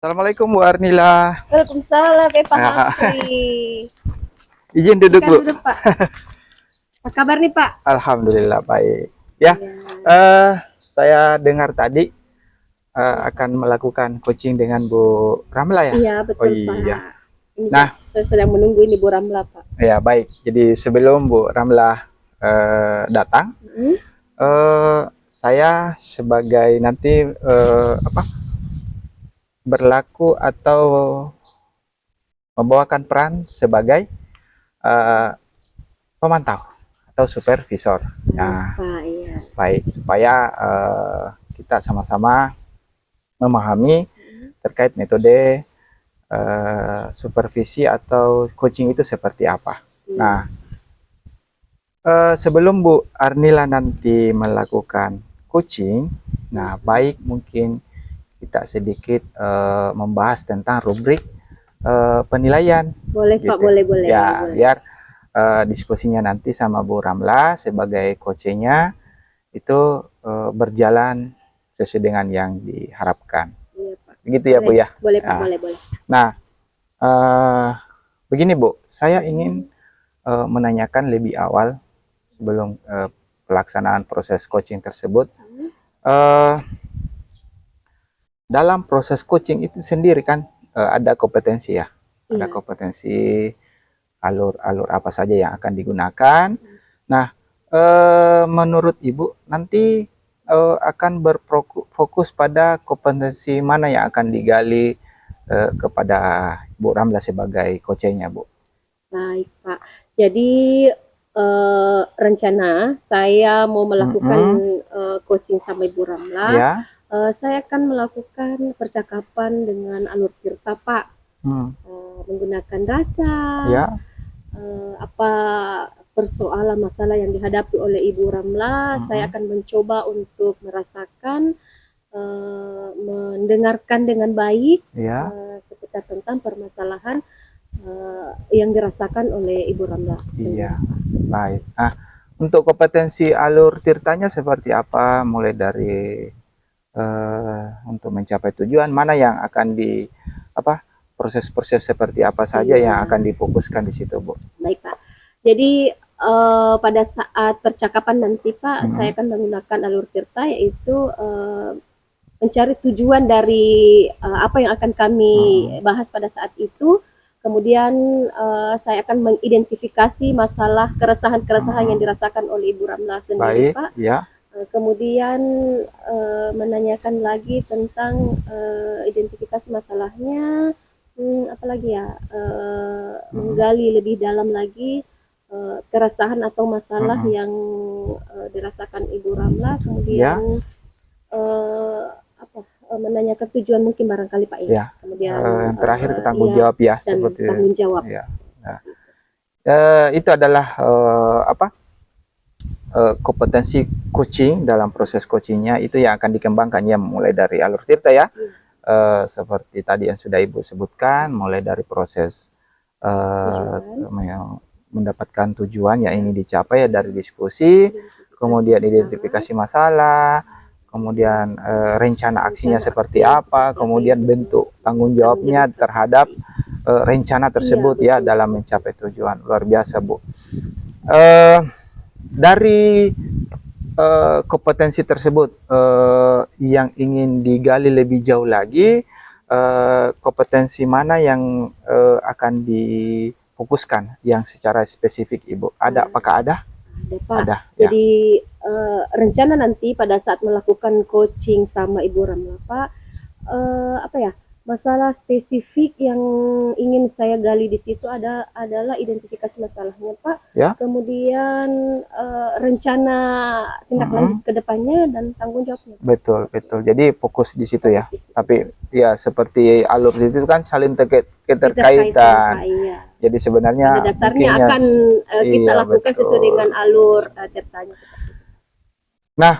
Assalamualaikum Bu Arnila. Waalaikumsalam, Pak Ah, Hafri. izin duduk Bu. Duduk, Pak. Apa kabar nih, Pak? Alhamdulillah baik. Ya, Iya. saya dengar tadi akan melakukan coaching dengan Bu Ramla ya. Iya, Oh betul, Pak. iya. Ini Nah, saya sedang menunggu ini Bu Ramla, Pak. ya baik. Jadi sebelum Bu Ramla datang, Hmm? saya sebagai nanti berlaku atau membawakan peran sebagai eh, pemantau atau supervisor. Nah, Pak, iya. baik supaya kita sama-sama memahami terkait metode supervisi atau coaching itu seperti apa. Nah, sebelum Bu Arnila nanti melakukan coaching, nah baik mungkin kita sedikit membahas tentang rubrik penilaian. Boleh, Gitu. Pak, boleh. Ya, boleh. biar diskusinya nanti sama Bu Ramla sebagai coachnya itu berjalan sesuai dengan yang diharapkan. Iya, Pak. Begitu ya Bu ya? Boleh, Pak, Nah, boleh. Nah, begini Bu, saya ingin menanyakan lebih awal sebelum pelaksanaan proses coaching tersebut. Dalam proses coaching itu sendiri kan ada kompetensi ya, ada kompetensi alur-alur apa saja yang akan digunakan. Nah, menurut Ibu nanti akan berfokus pada kompetensi mana yang akan digali kepada Bu Ramla sebagai coachnya, Bu? Baik, Pak. Jadi rencana saya mau melakukan coaching sama Ibu Ramla. Ya. Saya akan melakukan percakapan dengan alur tirta, Pak. Menggunakan rasa. Ya. Apa persoalan masalah yang dihadapi oleh Ibu Ramla, saya akan mencoba untuk merasakan, mendengarkan dengan baik seputar tentang permasalahan yang dirasakan oleh Ibu Ramla. Iya, baik. Nah, untuk kompetensi alur tirtanya seperti apa? Mulai dari untuk mencapai tujuan, mana yang akan proses-proses seperti apa saja yang akan difokuskan di situ, Bu? Baik, Pak. Jadi pada saat percakapan nanti, Pak, saya akan menggunakan alur tirta, yaitu mencari tujuan dari apa yang akan kami bahas pada saat itu. Kemudian saya akan mengidentifikasi masalah keresahan-keresahan yang dirasakan oleh Ibu Ramla sendiri, Pak. Ya. Kemudian menanyakan lagi tentang identifikasi masalahnya, apalagi ya, menggali lebih dalam lagi keresahan atau masalah yang dirasakan Ibu Ramla. Kemudian menanyakan tujuan mungkin barangkali, Pak ya. Kemudian yang terakhir tanggung jawab ya, dan seperti tanggung jawab. Ya. Nah, itu adalah kompetensi coaching. Dalam proses coachingnya itu yang akan dikembangkan ya, mulai dari alur tirta ya, seperti tadi yang sudah Ibu sebutkan, mulai dari proses mendapatkan tujuan yang ingin dicapai ya, dari diskusi, kemudian identifikasi masalah, kemudian rencana aksinya seperti apa, kemudian bentuk tanggung jawabnya terhadap rencana tersebut ya dalam mencapai tujuan. Luar biasa, Bu. Dari kompetensi tersebut yang ingin digali lebih jauh lagi, kompetensi mana yang akan difokuskan yang secara spesifik, Ibu? Ada, apakah ada? Pak. Ada, ya. Jadi rencana nanti pada saat melakukan coaching sama Ibu Ramla, Pak, masalah spesifik yang ingin saya gali di situ adalah identifikasi masalahnya, Pak. Ya. Kemudian rencana tindak lanjut ke depannya dan tanggung jawabnya. Betul. Jadi fokus di situ ya. Tapi ya seperti alur itu kan saling keterkaitan. Iya. Jadi sebenarnya pada dasarnya akan kita lakukan sesuai dengan alur tirtanya. Nah,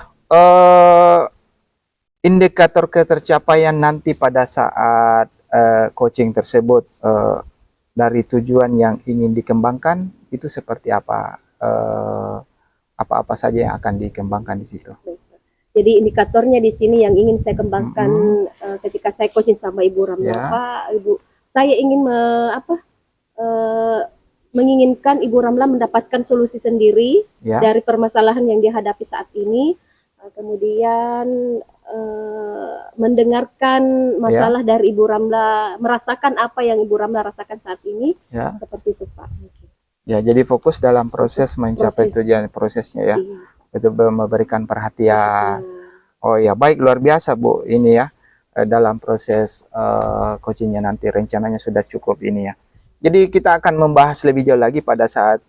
indikator ketercapaian nanti pada saat coaching tersebut dari tujuan yang ingin dikembangkan itu seperti apa? Apa-apa saja yang akan dikembangkan di situ? Jadi indikatornya di sini yang ingin saya kembangkan ketika saya coaching sama Ibu Ramla, Ya. Pak, Ibu, saya ingin menginginkan Ibu Ramla mendapatkan solusi sendiri Ya. dari permasalahan yang dihadapi saat ini, kemudian mendengarkan masalah dari Ibu Ramla, merasakan apa yang Ibu Ramla rasakan saat ini, Ya. seperti itu Pak. Ya, jadi fokus dalam proses mencapai proses. tujuan prosesnya ya. Iya. Itu memberikan perhatian. Iya. Oh ya, baik, luar biasa Bu ini ya. Dalam proses coachingnya nanti rencananya sudah cukup ini ya. Jadi kita akan membahas lebih jauh lagi pada saat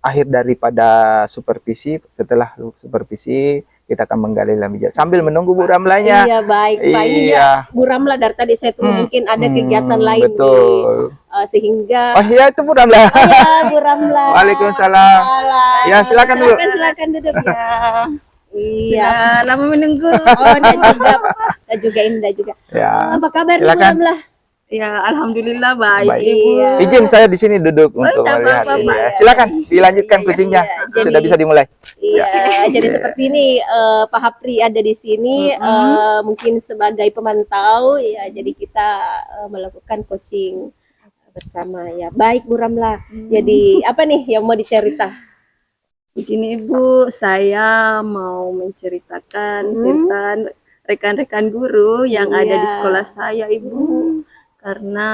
akhir daripada supervisi. Setelah supervisi kita akan menggali lebih jauh sambil menunggu Bu Ramlanya. Iya, baik Pak. Ini Iya. ya Bu Ramla dari tadi saya tunggu mungkin ada kegiatan lain betul. sehingga Oh iya, itu Bu Ramla. ya Bu Ramla. Waalaikumsalam. Ya, silakan Bu. Silakan duduk ya. Iya. Sudah lama menunggu. Oh, dan juga Indah juga. Ya. Apa kabar Bu Silakan. Ramla? Ya, alhamdulillah baik, Baik. Ibu. Iya. Izin saya di sini duduk untuk tidak melihat. apa-apa, Iya. Pak. Silakan dilanjutkan Iya, kucingnya. iya. Sudah Jadi- bisa dimulai. Iya, jadi seperti ini Pak Hapri ada di sini mungkin sebagai pemantau ya. Jadi kita melakukan coaching bersama ya. Baik Bu Ramla. Jadi apa nih yang mau dicerita? Begini Ibu, saya mau menceritakan tentang rekan-rekan guru yang ada di Iya. sekolah saya, Ibu. Karena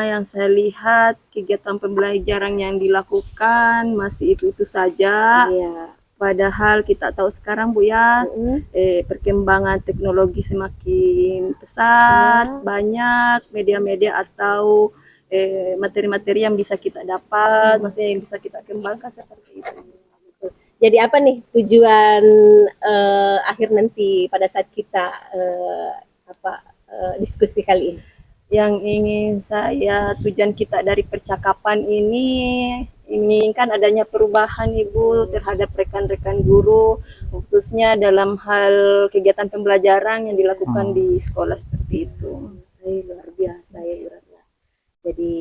yang saya lihat kegiatan pembelajaran yang dilakukan masih itu-itu saja. Iya. Padahal kita tahu sekarang Bu ya, Mm-mm. perkembangan teknologi semakin pesat, banyak media-media atau materi-materi yang bisa kita dapat, maksudnya yang bisa kita kembangkan seperti itu. Jadi apa nih tujuan akhir nanti pada saat kita diskusi kali ini? Yang ingin saya, tujuan kita dari percakapan ini inginkan adanya perubahan Ibu terhadap rekan-rekan guru, khususnya dalam hal kegiatan pembelajaran yang dilakukan di sekolah seperti itu. Luar biasa ya Ibu Ramla. Jadi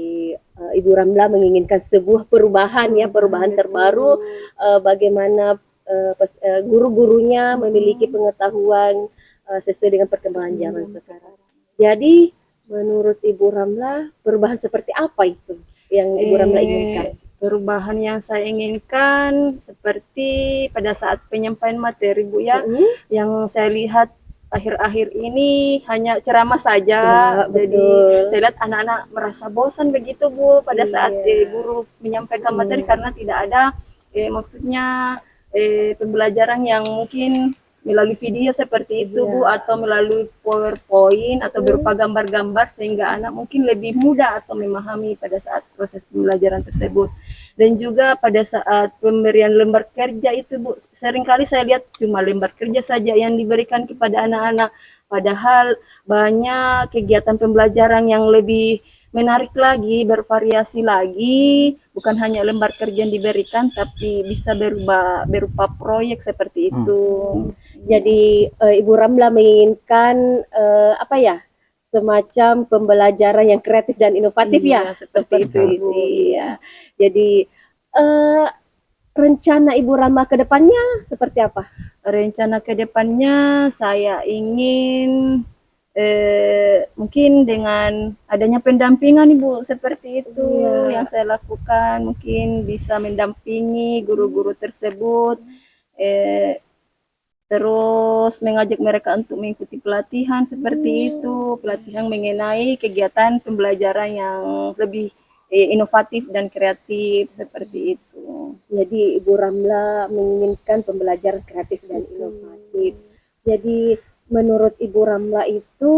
Ibu Ramla menginginkan sebuah perubahan ya, perubahan terbaru, bagaimana guru-gurunya memiliki pengetahuan sesuai dengan perkembangan zaman sekarang. Jadi menurut Ibu Ramla perubahan seperti apa itu yang Ibu Ramla inginkan? Perubahan yang saya inginkan seperti pada saat penyampaian materi Bu ya, yang saya lihat akhir-akhir ini hanya ceramah saja. Ya, Jadi betul. saya lihat anak-anak merasa bosan begitu Bu pada saat guru menyampaikan materi karena tidak ada maksudnya pembelajaran yang mungkin melalui video seperti itu Bu, atau melalui PowerPoint atau berupa gambar-gambar sehingga anak mungkin lebih mudah atau memahami pada saat proses pembelajaran tersebut. Dan juga pada saat pemberian lembar kerja itu Bu, seringkali saya lihat cuma lembar kerja saja yang diberikan kepada anak-anak, padahal banyak kegiatan pembelajaran yang lebih menarik lagi, bervariasi lagi, bukan hanya lembar kerja yang diberikan, tapi bisa berupa proyek seperti itu. Jadi Ibu Ramla menginginkan semacam pembelajaran yang kreatif dan inovatif Iya, ya, seperti itu, Bu. Iya. Jadi rencana Ibu Ramla ke depannya seperti apa? Rencana ke depannya saya ingin mungkin dengan adanya pendampingan Ibu seperti itu yang saya lakukan, mungkin bisa mendampingi guru-guru tersebut, terus mengajak mereka untuk mengikuti pelatihan seperti itu, pelatihan mengenai kegiatan pembelajaran yang lebih inovatif dan kreatif seperti itu. Jadi Ibu Ramla menginginkan pembelajaran kreatif dan inovatif. Jadi menurut Ibu Ramla itu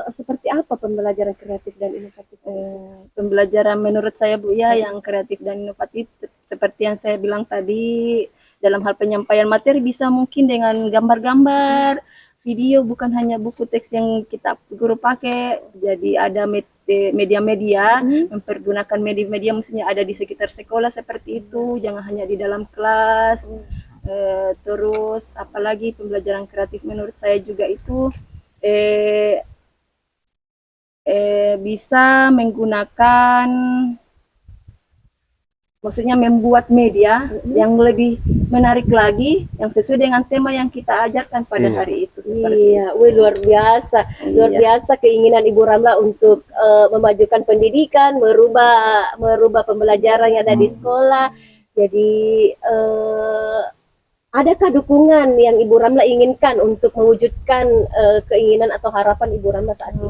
seperti apa pembelajaran kreatif dan inovatif? Pembelajaran menurut saya Bu ya yang kreatif dan inovatif seperti yang saya bilang tadi, dalam hal penyampaian materi bisa mungkin dengan gambar-gambar, video, bukan hanya buku teks yang kita guru pakai. Jadi ada media-media, mempergunakan media-media mestinya ada di sekitar sekolah seperti itu, jangan hanya di dalam kelas. Terus apalagi pembelajaran kreatif menurut saya juga itu bisa menggunakan, maksudnya membuat media yang lebih menarik lagi yang sesuai dengan tema yang kita ajarkan pada Iya. hari itu. Seperti Iya, wih luar biasa. Luar Iya. biasa keinginan Ibu Ramla untuk memajukan pendidikan, merubah pembelajaran yang ada di sekolah. Jadi adakah dukungan yang Ibu Ramla inginkan untuk mewujudkan keinginan atau harapan Ibu Ramla saat ini?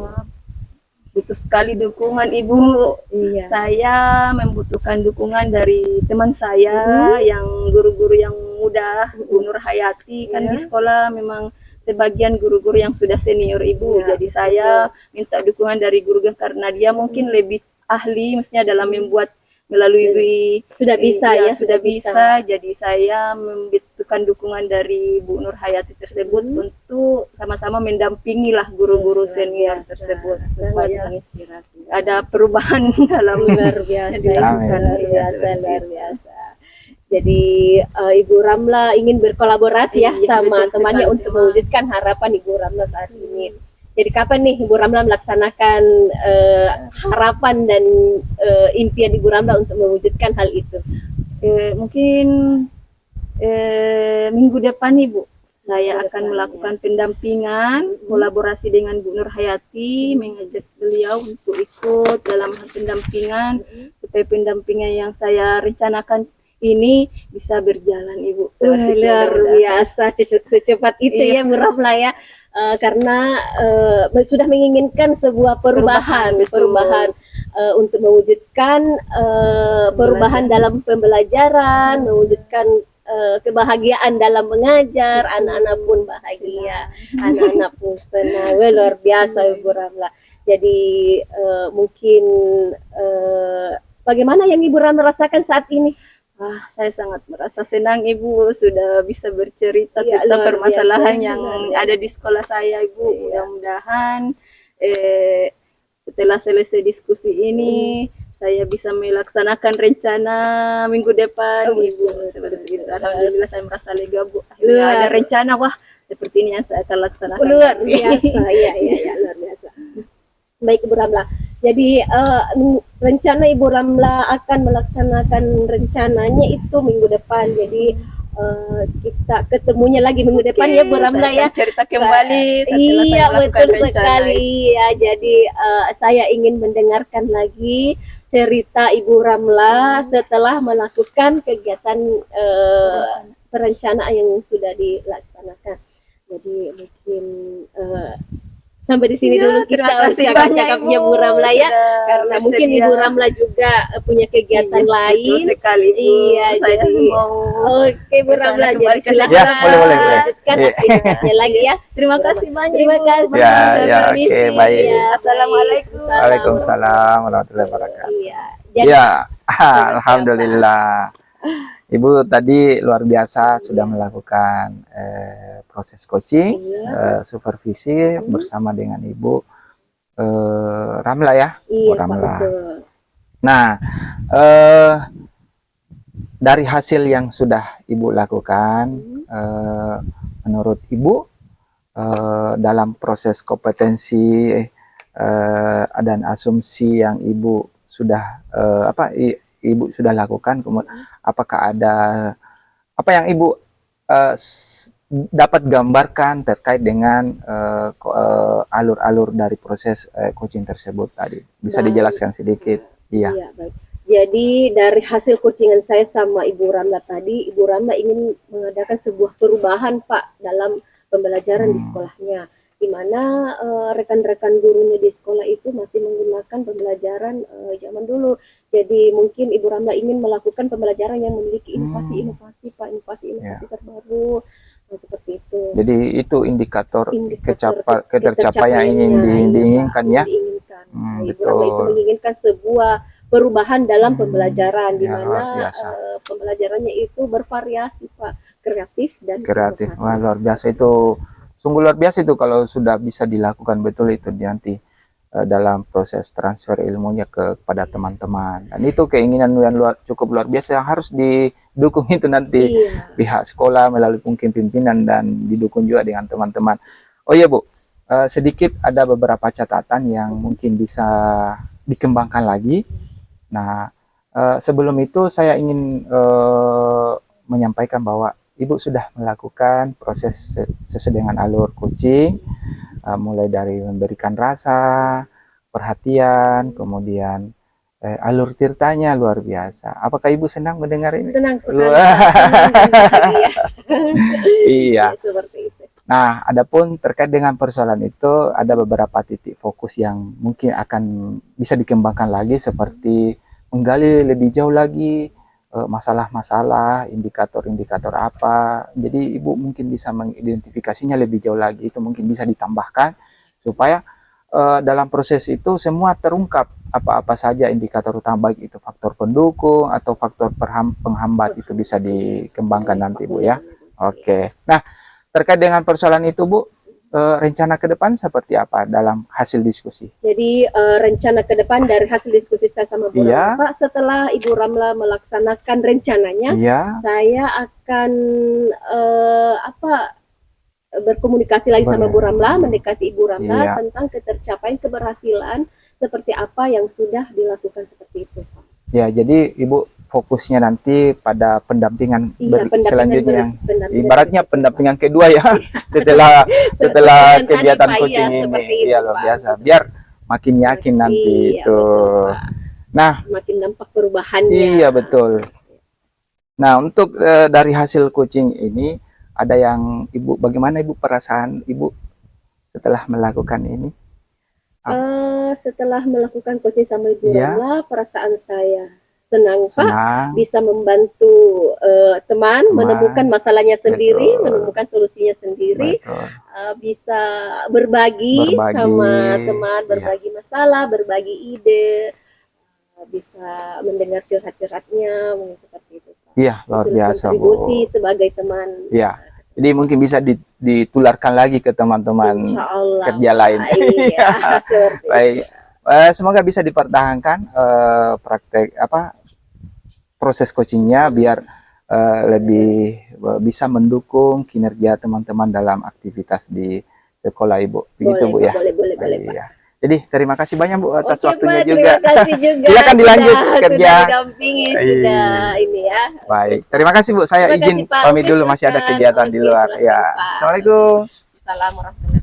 butuh sekali dukungan Ibu. Iya. Saya membutuhkan dukungan dari teman saya yang guru-guru yang muda, Bu Nur Hayati. Kan di sekolah memang sebagian guru-guru yang sudah senior Ibu. Iya, Jadi saya minta dukungan dari guru karena dia mungkin lebih ahli, mestinya dalam membuat melalui Sudah bisa ya, sudah bisa. Jadi saya membutuhkan dukungan dari Bu Nur Hayati tersebut untuk sama-sama mendampingi lah guru-guru senior tersebut supaya menginspirasi. ada perubahan dalam Luar biasa, yang dilakukan. luar Iya, biasa, seperti luar itu. biasa. Jadi Ibu Ramla ingin berkolaborasi ya Iya, sama betul temannya sekali, untuk teman. mewujudkan harapan Ibu Ramla saat ini. Jadi kapan nih Ibu Ramla melaksanakan harapan dan impian Ibu Ramla untuk mewujudkan hal itu? Mungkin minggu depan Ibu saya Minggu akan depan, melakukan pendampingan kolaborasi dengan Bu Nur Hayati, mengajak beliau untuk ikut dalam pendampingan supaya pendampingan yang saya rencanakan ini bisa berjalan Ibu. Seperti itu, Luar mudah-mudahan. biasa, secepat itu Iya. ya Bu Ramla ya. Karena sudah menginginkan sebuah perubahan Betul. untuk mewujudkan perubahan dalam pembelajaran, mewujudkan kebahagiaan dalam mengajar, anak-anak pun bahagia, anak-anak pun senang. Wah, luar biasa Ibu Ramla. Jadi mungkin bagaimana yang Ibu Ramla rasakan saat ini? Saya sangat merasa senang Ibu sudah bisa bercerita Iya, tentang luar permasalahan biasa, yang luar biasa. ada di sekolah saya Ibu. Iya. Mudah-mudahan setelah selesai diskusi ini saya bisa melaksanakan rencana minggu depan Ibu. Seperti itu. Alhamdulillah saya merasa lega Bu. Akhirnya Luar. ada rencana, wah seperti ini yang saya akan laksanakan. Luar biasa, iya, luar biasa. Baik Ibu Ramla. Jadi rencana Ibu Ramla akan melaksanakan rencananya itu minggu depan. Jadi kita ketemunya lagi minggu depan ya Bu Ramla Saya ya. akan cerita kembali setelah Iya saya melakukan betul rencana. sekali ya. Jadi saya ingin mendengarkan lagi cerita Ibu Ramla setelah melakukan kegiatan perencanaan yang sudah dilaksanakan. Jadi mungkin sampai di sini Iya, dulu terima kita kasih banyak, cakap-cakapnya Ibu. Bu Ramla ya. Sudah Karena mungkin bersedia. Ibu Ramla juga punya kegiatan Iya, lain. betul sekali Bu. Iya, Saya jadi mau oke Bu bersama Ramla, kembali jadi ke silakan Ya, boleh. lanjutkan Iya. aktivitasnya lagi ya. terima kasih banyak Terima Ibu. kasih. Ya, Saya ya, permisi. oke, baik. Ya, Assalamualaikum. baik. Waalaikumsalam warahmatullahi wabarakatuh. Iya. Jadi Ya, alhamdulillah. Ibu tadi luar biasa sudah melakukan proses coaching, supervisi bersama dengan Ibu Ramla ya. iya Pak, Ramla. betul. Nah, dari hasil yang sudah Ibu lakukan, menurut Ibu dalam proses kompetensi dan asumsi yang Ibu sudah Ibu sudah lakukan, kemudian apakah ada apa yang Ibu dapat gambarkan terkait dengan alur-alur dari proses coaching tersebut tadi? Bisa Baik. dijelaskan sedikit? Iya. Iya, baik. Jadi dari hasil coachingan saya sama Ibu Ramla tadi, Ibu Ramla ingin mengadakan sebuah perubahan Pak dalam pembelajaran di sekolahnya, di mana rekan-rekan gurunya di sekolah itu masih menggunakan pembelajaran zaman dulu. Jadi mungkin Ibu Ramla ingin melakukan pembelajaran yang memiliki inovasi-inovasi Pak, inovasi-inovasi terbaru. Seperti itu. Jadi itu indikator, Indikator ketercapaian yang diinginkan ya. diinginkan. Ibu Betul. Ramla itu menginginkan sebuah perubahan dalam pembelajaran, di Ya, mana luar biasa. pembelajarannya itu bervariasi Pak, kreatif dan Kreatif. inovatif. Wah, luar biasa itu. Sungguh luar biasa itu kalau sudah bisa dilakukan betul itu nanti dalam proses transfer ilmunya kepada teman-teman. Dan itu keinginan yang cukup luar biasa yang harus didukung itu nanti Iya. pihak sekolah melalui mungkin pimpinan dan didukung juga dengan teman-teman. Oh iya Bu, sedikit ada beberapa catatan yang mungkin bisa dikembangkan lagi. Nah, sebelum itu saya ingin menyampaikan bahwa Ibu sudah melakukan proses sesuai dengan alur coaching, mulai dari memberikan rasa, perhatian, kemudian alur tirtanya luar biasa. Apakah Ibu senang mendengar ini? Senang sekali. Wah. Senang dan bahagia. Iya. Seperti itu. Nah, adapun terkait dengan persoalan itu, ada beberapa titik fokus yang mungkin akan bisa dikembangkan lagi, seperti menggali lebih jauh lagi masalah-masalah, indikator-indikator apa. Jadi Ibu mungkin bisa mengidentifikasinya lebih jauh lagi, itu mungkin bisa ditambahkan supaya dalam proses itu semua terungkap apa-apa saja indikator utama, baik itu faktor pendukung atau faktor penghambat, itu bisa dikembangkan nanti Bu ya. Oke. Nah, terkait dengan persoalan itu Bu, rencana ke depan seperti apa dalam hasil diskusi? Jadi rencana ke depan dari hasil diskusi saya sama Bu Iya. Ramla, Pak, setelah Ibu Ramla melaksanakan rencananya, Iya. saya akan berkomunikasi lagi sama Bu Ramla, mendekati Ibu Ramla Iya. tentang ketercapaian keberhasilan seperti apa yang sudah dilakukan seperti itu, Pak. Ya, jadi Ibu fokusnya nanti pada pendampingan Iya, selanjutnya yang pendampingan ibaratnya pendampingan kedua ya setelah Seperti yang kegiatan tadi, Pak, coaching iya, seperti ini. itu, Iya, luar Pak. biasa. Biar makin yakin nanti Iya, itu. betul, Pak. Nah, Makin nampak perubahannya. iya betul. Nah, untuk dari hasil coaching ini, ada yang Ibu, bagaimana Ibu perasaan Ibu setelah melakukan ini? Setelah melakukan coaching sama Ibu Iya. Ramla, perasaan saya senang, Pak, Senang. bisa membantu teman menemukan masalahnya sendiri, Betul. menemukan solusinya sendiri, Betul. bisa berbagi sama Berbagi, teman, iya. berbagi masalah, berbagi ide, bisa mendengar curhat-curhatnya, mungkin seperti itu, Pak. Iya, luar Itu biasa Bu. kontribusi sebagai teman. Iya. Jadi mungkin bisa ditularkan lagi ke teman-teman Insya Allah, kerja lain. Iya, seperti Baik. itu. Semoga bisa dipertahankan praktek proses coachingnya, biar lebih bisa mendukung kinerja teman-teman dalam aktivitas di sekolah Ibu. Begitu Boleh, Bu ya. Pak, boleh, Pak. Iya. Jadi terima kasih banyak Bu atas Oke, waktunya Pak, juga. terima kasih juga. Silakan dilanjut kerja. Sudah didampingi, sudah ini ya. Baik. Terima kasih Bu. Saya Terima kasih, izin Pak. pamit Oke, dulu, masih ada silakan. kegiatan di Oke, luar. silakan, Ya. Pak. Assalamualaikum. Assalamualaikum warahmatullahi